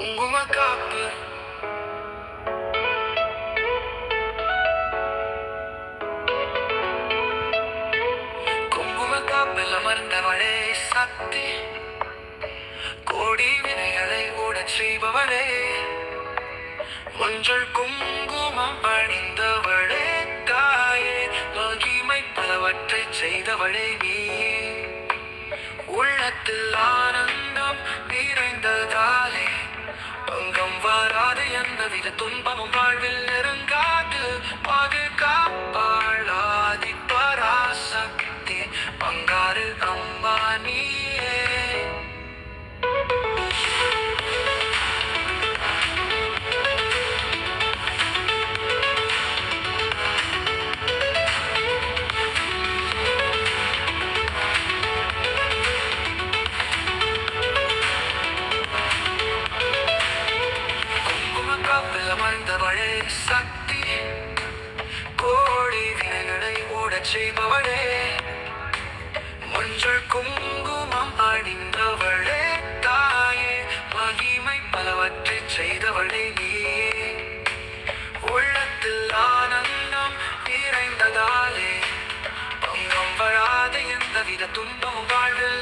குங்கும காப்பு குங்கும காப்பில் அமர்ந்தவளே சக்தி, கோடி வினைகளை ஓடச் செய்பவளே, மஞ்சள் குங்குமம் அணிந்தவளே தாயே, மகிமை பலவற்றை செய்தவளே நீ. உள்ளத்தில் ஆனந்தம் நிறைந்ததாலே பங்கம் வராது, எந்தவித துன்பமும் வாழ்வில் நெருங்காது. பாதுகாப்பாள் ஆதி பராசக்தி, பங்காரு அம்மா நீயே. அமர்ந்தவளே சக்தி, கோடி வினைகளை ஓடச் செய்பவளே, மஞ்சள் குங்குமம் அணிந்தவளே தாயே, மகிமை பலவற்றை செய்தவளே நீயே. உள்ளத்தில் ஆனந்தம் நிறைந்ததாலே பங்கம் வராது, எந்தவித துன்பமும் வாழ்வில்